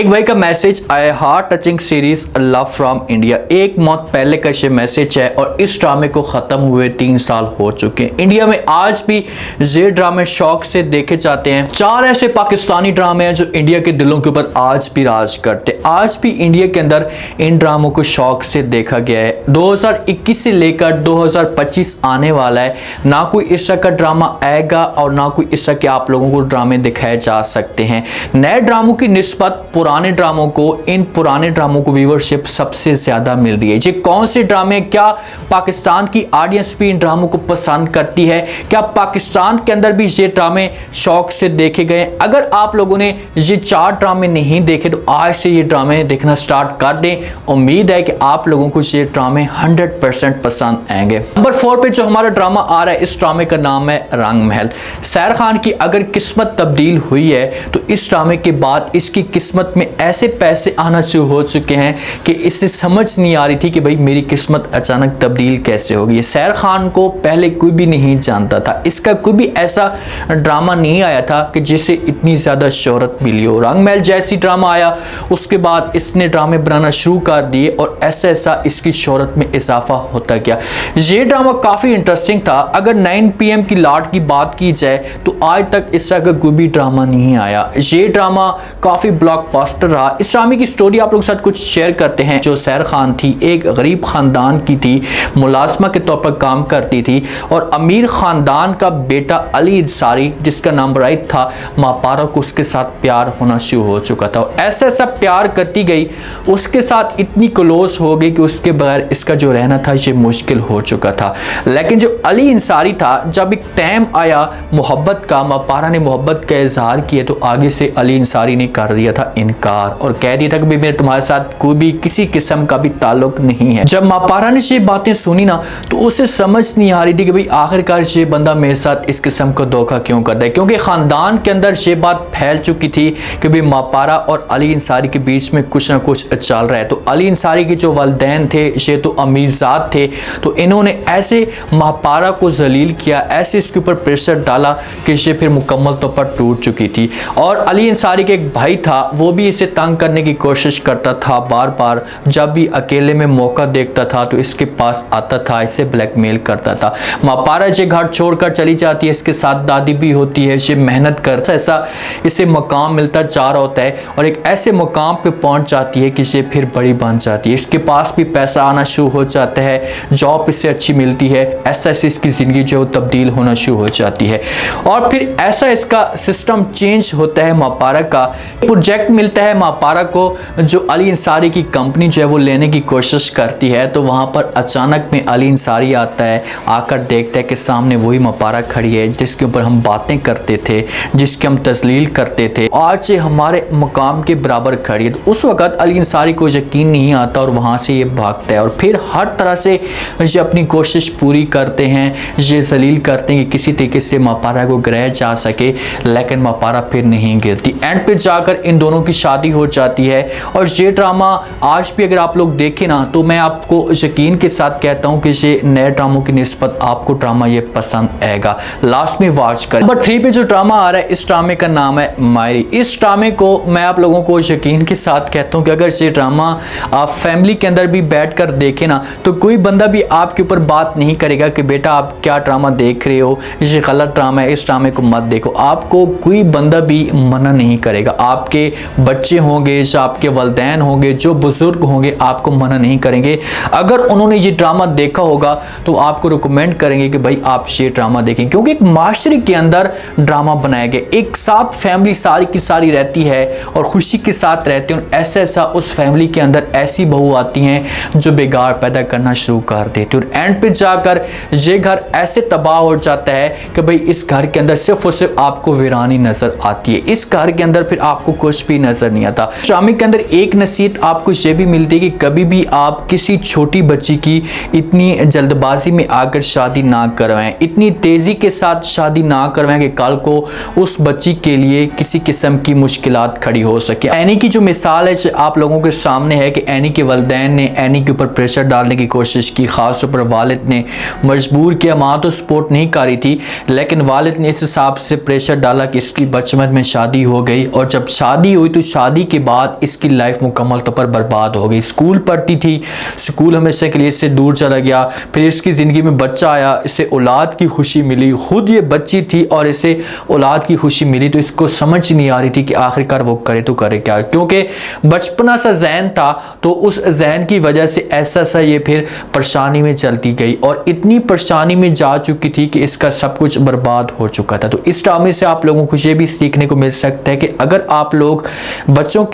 एक भाई का मैसेज आया, heart touching series love from India. एक मौत पहले का ये मैसेज है और इस ड्रामे को खत्म हुए 3 साल हो चुके हैं। इंडिया में आज भी ये ड्रामे शौक से देखे जाते हैं। 4 ऐसे पाकिस्तानी ड्रामे हैं जो इंडिया के दिलों के ऊपर आज भी राज करते हैं। आज भी इंडिया के अंदर इन ड्रामों को शौक से देखा गया है। 2021 से लेकर 2025 आने वाला है, ना कोई इस तरह का ड्रामा आएगा और ना कोई इस तरह के आप लोगों को ड्रामे दिखाए जा सकते हैं। नए ड्रामों की निस्बत पुराने ड्रामों को, इन पुराने ड्रामों को व्यूअरशिप सबसे ज्यादा मिल रही है। ये कौन से ड्रामे, क्या पाकिस्तान की ऑडियंस भी इन ड्रामों को पसंद करती है? क्या पाकिस्तान के अंदर भी ये ड्रामे शौक से देखे गए? अगर आप लोगों ने ये 4 ड्रामे नहीं देखे तो आज से ये ड्रामे देखना स्टार्ट कर दें। उम्मीद है कि आप लोगों को ये ड्रामे 100% पसंद आएंगे। नंबर 4 पे जो हमारा ड्रामा आ रहा है, इस ड्रामे का नाम है रंग महल। सैर खान की अगर किस्मत तब्दील हुई है तो इस ड्रामे के बाद इसकी किस्मत में ऐसे पैसे आना शुरू हो चुके हैं कि इससे समझ नहीं आ रही थी कि भाई मेरी किस्मत अचानक तब्दील कैसे होगी। सैर खान को पहले कोई भी नहीं जानता था, इसका कोई भी ऐसा ड्रामा नहीं आया था कि जिसे इतनी ज़्यादा शोहरत मिली हो। रंग महल जैसी ड्रामा आया, उसके बाद इसने ड्रामे बनाना शुरू कर दिए और ऐसा ऐसा इसकी शोहरत में इजाफा होता गया। ये ड्रामा काफ़ी इंटरेस्टिंग था। अगर 9 PM की लाट की बात की जाए तो आज तक इस तरह का कोई भी ड्रामा नहीं आया। ये ड्रामा काफ़ी ब्लॉकबस्टर रहा। इस ड्रामे की स्टोरी आप लोगों के साथ कुछ शेयर करते हैं। जो सैर खान थी, एक गरीब खानदान की थी, मुलाजमा के तौर पर काम करती थी और अमीर खानदान का बेटा अली अंसारी, जिसका नाम राइट था, मापारा को उसके साथ प्यार होना शुरू हो चुका था। ऐसा ऐसा प्यार करती गई, उसके साथ इतनी क्लोज हो गई कि उसके बगैर इसका जो रहना था ये मुश्किल हो चुका था। लेकिन जो अली अंसारी था, जब एक टाइम आया मोहब्बत का, मापारा ने मोहब्बत का इजहार किया तो आगे से अली अंसारी ने कर दिया था इनकार और कह दिया था कि मेरे तुम्हारे साथ कोई भी किसी किस्म का भी ताल्लुक नहीं है। जब मापारा ने ये बातें सुनी ना तो उसे समझ नहीं आ रही थी कि भाई आखिरकार ये बंदा मेरे साथ इस किस्म का धोखा क्यों करता है, क्योंकि खानदान के अंदर ये बात फैल चुकी थी कि भाई मापारा और अली अंसारी के बीच में कुछ ना कुछ चल रहा है। तो अली अंसारी के जो वालिदैन थे ये तो अमीरजाद थे, तो इन्होंने ऐसे मापारा को जलील किया, ऐसे इसके ऊपर प्रेशर डाला कि ये फिर मुकम्मल तौर पर टूट चुकी थी। और अली अंसारी के एक भाई था, वो भी इसे तंग करने की कोशिश करता था बार बार। जब भी अकेले में मौका देखता था तो इसके पास आता था, इसे ब्लैकमेल करता था। मापारा ये घर छोड़कर चली जाती है, इसके साथ दादी भी होती है, ये मेहनत कर ऐसा इसे मकाम मिलता जा रहा होता है और एक ऐसे मकाम पे पहुंच जाती है कि ये फिर बड़ी बन जाती है। इसके पास भी पैसा आना शुरू हो जाता है, जॉब इससे अच्छी मिलती है, ऐसा ऐसे इसकी ज़िंदगी जो तब्दील होना शुरू हो जाती है। और फिर ऐसा इसका सिस्टम चेंज होता है। मापारा का प्रोजेक्ट मिलता है मापारा को, जो अली अंसारी की कंपनी जो है वो लेने की कोशिश करती है। तो वहाँ पर अचानक में अली अंसारी आता है, आकर देखता है कि सामने वही मापारा खड़ी है जिसके ऊपर हम बातें करते थे, जिसके हम तस्लील करते थे, आज से हमारे मकाम के बराबर खड़ी है। तो उस वक्त अली अंसारी को यकीन नहीं आता और वहाँ से ये भागता है और फिर हर तरह से ये अपनी कोशिश पूरी करते हैं, ये जलील करते हैं कि किसी तरीके से मापारा को गिराया जा सके, लेकिन मापारा फिर नहीं गिरती। एंड पे जाकर इन दोनों की शादी हो जाती है। और ये ड्रामा आज भी अगर आप लोग देखें ना तो मैं आपको यकीन के साथ कहता हूँ कि ये नए ड्रामों की निस्बत आपको ड्रामा ये पसंद आएगा। लास्ट में वॉच करें। नंबर 3 पे जो ड्रामा आ रहा है, इस ड्रामे का नाम है मायरी। इस ड्रामे को मैं आप लोगों को यकीन के साथ कहता हूँ कि अगर ये ड्रामा आप फैमिली के अंदर भी बैठ कर देखें ना तो कोई बंदा भी आपके ऊपर बात नहीं करेगा कि बेटा आप क्या ड्रामा देख रहे हो, ये गलत ड्रामा है, इस ड्रामे को मत देखो। आपको कोई बंदा भी मना नहीं करेगा। आपके बच्चे होंगे, आपके वालिदैन होंगे, जो बुजुर्ग होंगे, आपको मना नहीं करेंगे। अगर उन्होंने ये ड्रामा देखा होगा तो आपको रिकमेंड करेंगे कि भाई आप ये ड्रामा देखें, क्योंकि एक माशरे के अंदर ड्रामा बनाया गया, एक साथ फैमिली सारी की सारी रहती है और खुशी के साथ रहते हैं। ऐसा ऐसा उस फैमिली के अंदर ऐसी बहू आती हैं जो बिगाड़ पैदा करना शुरू कर देती है और एंड पे जाकर ये घर ऐसे तबाह हो जाता है कि भाई इस घर के अंदर सिर्फ और सिर्फ आपको वीरानी नजर आती है। इस घर के अंदर फिर आपको कुछ भी नजर नहीं आता। ड्रामे के अंदर एक नसीहत आपको ये भी मिलती है कि कभी भी आप किसी छोटी बच्ची की इतनी जल्दबाजी में आकर शादी ना करवाएं, इतनी तेजी के साथ शादी ना करवाएं कि कल को उस बच्ची के लिए किसी किस्म की मुश्किलात खड़ी हो सके। एनी की जो मिसाल है आप लोगों के सामने है कि एनी के वालिदैन ने एनी के ऊपर प्रेशर डालने की कोशिश की, खास तौर पर वालिद ने मजबूर किया। माँ तो सपोर्ट नहीं कर रही थी, लेकिन वालिद ने इस हिसाब से प्रेशर डाला कि इसकी बचपन में शादी हो गई और जब शादी हुई तो शादी के बाद इसकी लाइफ मुकम्मल तौर पर बर्बाद हो गई। स्कूल पढ़ती थी, स्कूल हमेशा के लिए इससे दूर चला गया। फिर इसकी ज़िंदगी में बच्चा आया, इसे औलाद की खुशी मिली, खुद ये बच्ची थी और इसे औलाद की खुशी मिली, तो इसको समझ नहीं आ रही थी कि आखिरकार वो करे तो करे क्या, क्योंकि बचपना सा जहन था। तो उस जहन की वजह से ऐसा सा ये फिर परेशानी में चलती गई और इतनी परेशानी में जा चुकी थी कि इसका सब कुछ बर्बाद हो चुका था। तो इस ड्रामे से आप लोगों को ये भी सीखने को मिल सकता है कि अगर आप लोग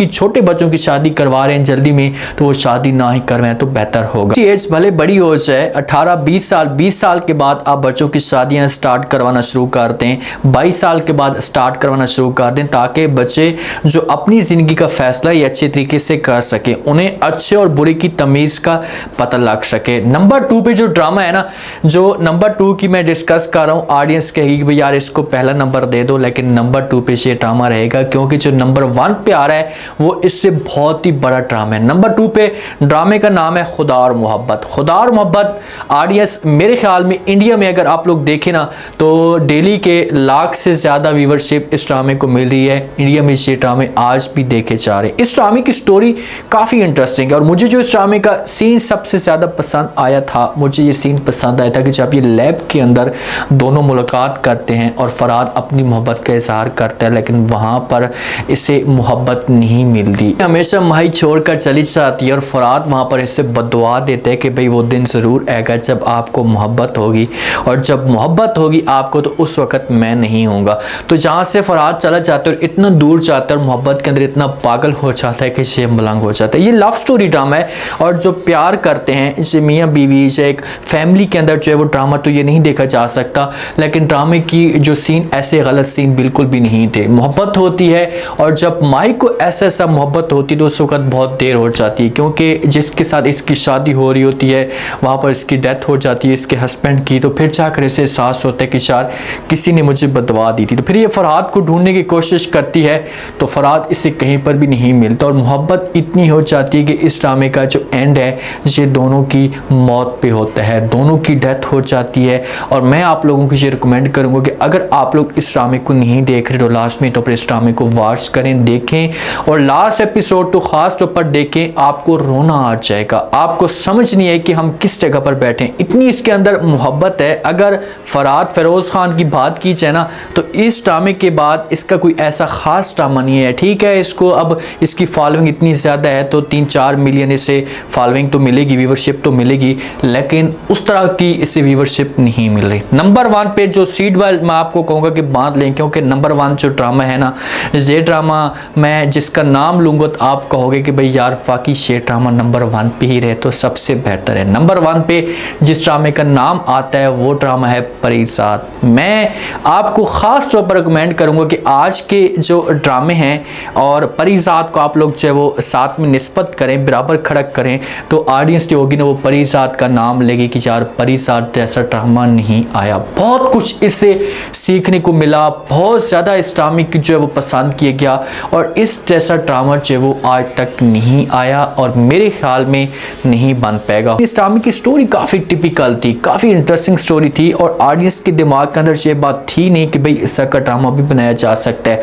छोटे बच्चों की शादी करवा रहे हैं जल्दी में, तो वो शादी ना ही करवाएं तो बेहतर होगा। एज भले बड़ी हो जाए, 18-20 साल, 20 साल के बाद आप बच्चों की शादियां स्टार्ट करवाना शुरू कर दें, 22 साल के बाद स्टार्ट करवाना शुरू कर दें, ताकि बच्चे जो अपनी ज़िंदगी का फैसला ये अच्छे तरीके से कर सके, उन्हें अच्छे और बुरे की तमीज़ का पता लग सके। नंबर 2 पे जो ड्रामा है ना, जो नंबर 2 की मैं डिस्कस कर रहा हूँ, ऑडियंस कहेगी भाई यार इसको पहला नंबर दे दो, लेकिन नंबर 2 पे ये ड्रामा रहेगा, क्योंकि जो नंबर 1 पे आ रहा है वो इससे बहुत ही बड़ा ड्रामा है। नंबर 2 पे ड्रामे का नाम है खुदा और मोहब्बत। खुदा और मोहब्बत ऑडियंस मेरे ख्याल में इंडिया में अगर आप लोग देखें ना, तो डेली के लाख से ज़्यादा व्यूवरशिप इस ड्रामे को मिल रही है। इंडिया में ये ड्रामे आज भी देखे जा रहे हैं। इस ड्रामे की स्टोरी काफ़ी इंटरेस्टिंग है और मुझे जो इस ड्रामे का सीन सबसे ज़्यादा पसंद आया था, मुझे ये सीन पसंद आया था कि जब ये लैब के अंदर दोनों मुलाकात करते हैं और फराद अपनी मोहब्बत का इजहार करता है, लेकिन वहाँ पर इसे मोहब्बत नहीं मिलती। हमेशा माही छोड़कर चली जाती है और फराद वहाँ पर इसे बददुआ देते हैं कि भाई वो दिन ज़रूर आएगा जब आपको मोहब्बत होगी, और जब मोहब्बत होगी आपको तो उस वक़्त मैं नहीं होऊंगा। तो जहाँ से फराद चला जाता है और इतना दूर जाता है और मोहब्बत के अंदर इतना पागल हो जाता है कि ये मलंग हो जाता है। ये लव स्टोरी ड्रामा है और जो प्यार करते हैं इसे मियाँ बीवी से एक फैमिली के अंदर जो है वो ड्रामा तो ये नहीं देखा जा सकता, लेकिन ड्रामे की जो सीन ऐसे गलत सीन बिल्कुल भी नहीं थे। मोहब्बत होती है और जब माई को ऐसा मोहब्बत होती है तो उस वक्त बहुत देर हो जाती है, क्योंकि जिसके साथ इसकी शादी हो रही होती है वहाँ पर इसकी डेथ हो जाती है इसके हस्बैंड की। तो फिर जाकर इसे एहसास होता है कि शायद किसी ने मुझे बदवा दी थी। तो फिर ये फरहाद को ढूंढने की कोशिश करती है तो फरहाद इसे कहीं पर भी नहीं मिलता और मोहब्बत इतनी हो जाती है कि इस ड्रामे का जो एंड है ये दोनों की मौत पे होता है, दोनों की डेथ हो जाती है। और मैं आप लोगों को ये रिकमेंड करूँगा कि अगर आप लोग इस ड्रामे को नहीं देख रहे तो लास्ट में तो फिर इस ड्रामे को वॉच करें, देखें और लास्ट एपिसोड तो ख़ास तौर पर देखें, आपको रोना आ जाएगा, आपको समझ नहीं है कि हम किस जगह पर बैठे हैं, इतनी इसके अंदर मोहब्बत है। अगर फरहाद फिरोज़ खान की बात की जाए ना तो इस ड्रामे के बाद इसका कोई ऐसा ख़ास ड्रामा नहीं है। ठीक है, इसको अब इसकी फॉलोइंग इतनी ज़्यादा है तो 3-4 मिलियन इसे फॉलोइंग तो मिलेगी, व्यूवरशिप तो मिलेगी, लेकिन उस तरह की इसे व्यूवरशिप नहीं मिल रही। नंबर 1 पे जो सीट बेल्ट मैं आपको कहूँगा कि बांध लें, क्योंकि नंबर 1 जो ड्रामा है ना, ये ड्रामा मैं जिसका नाम लूँगा तो आप कहोगे कि भाई यार वाकई ये ड्रामा नंबर 1 पे ही रहे तो सबसे बेहतर है। नंबर 1 पे जिस ड्रामे का नाम आता है वो ड्रामा है परिजात। मैं आपको ख़ास तौर पर रिकमेंड करूँगा कि आज के जो ड्रामे हैं और परिजात को आप लोग जो है वो साथ में निस्बत करें, बराबर खड़क करें, तो ऑडियंस जो होगी ना वो परिजात का नाम लेगी कि यार परिजात जैसा ड्रामा नहीं आया। बहुत कुछ इससे सीखने को मिला, बहुत ज़्यादा इस ड्रामे की जो है वो पसंद किया गया और इस जैसा ड्रामा जो है वो आज तक नहीं आया और मेरे ख्याल में नहीं बन पाएगा। इस ड्रामे की स्टोरी काफ़ी टिपिकल थी, काफ़ी इंटरेस्टिंग स्टोरी थी और ऑडियंस के दिमाग के अंदर ये बात थी नहीं कि भाई इस तरह का ड्रामा भी बनाया जा सकता है।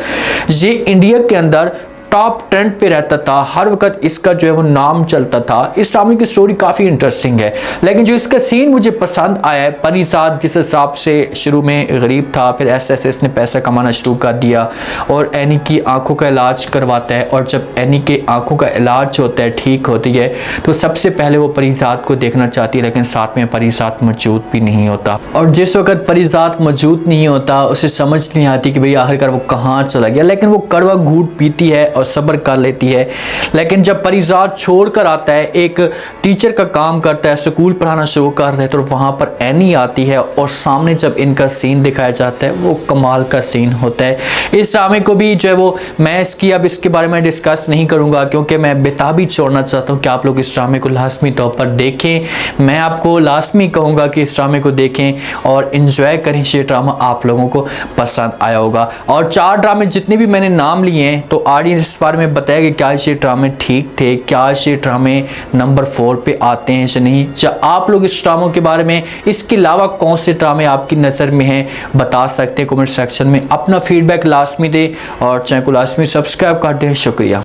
ये इंडिया के अंदर टॉप ट्रेंड पे रहता था, हर वक्त इसका जो है वो नाम चलता था। इस ड्रामे की स्टोरी काफ़ी इंटरेस्टिंग है, लेकिन जो इसका सीन मुझे पसंद आया है, परिजात जिस हिसाब से शुरू में गरीब था, फिर ऐसे ऐसे इसने पैसा कमाना शुरू कर दिया और एनी की आंखों का इलाज करवाता है और जब एनी के आंखों का इलाज होता है, ठीक होती है, तो सबसे पहले वो परिजात को देखना चाहती है, लेकिन साथ में परिजात मौजूद भी नहीं होता और जिस वक्त परिजात मौजूद नहीं होता उसे समझ नहीं आती कि भाई आखिरकार वो कहाँ चला गया, लेकिन वो कड़वा घूंट पीती है और सब्र कर लेती है। लेकिन जब परिजात छोड़ कर आता है, एक टीचर का काम करता है, स्कूल पढ़ाना शुरू करता है, तो वहाँ पर एनी आती है और सामने जब इनका सीन दिखाया जाता है वो कमाल का सीन होता है। इस ड्रामे को भी जो है वो मैं अब इसके बारे में डिस्कस नहीं करूँगा क्योंकि मैं बेताबी छोड़ना चाहता हूँ कि आप लोग इस ड्रामे को लाजमी तौर पर देखें। मैं आपको लाजमी कहूँगा कि इस ड्रामे को देखें और इन्जॉय करें। ये ड्रामा आप लोगों को पसंद आया होगा। और 4 ड्रामे जितने भी मैंने नाम लिए हैं तो ऑडियंस इस बारे में बताया कि क्या ये ड्रामे ठीक थे, क्या ये ड्रामे नंबर 4 पे आते हैं या नहीं। आप लोग इस ड्रामों के बारे में इसके अलावा कौन से ड्रामे आपकी नज़र में हैं बता सकते हैं कमेंट सेक्शन में। अपना फीडबैक लाजमी दें और चैनल को लाजमी सब्सक्राइब कर दें। शुक्रिया।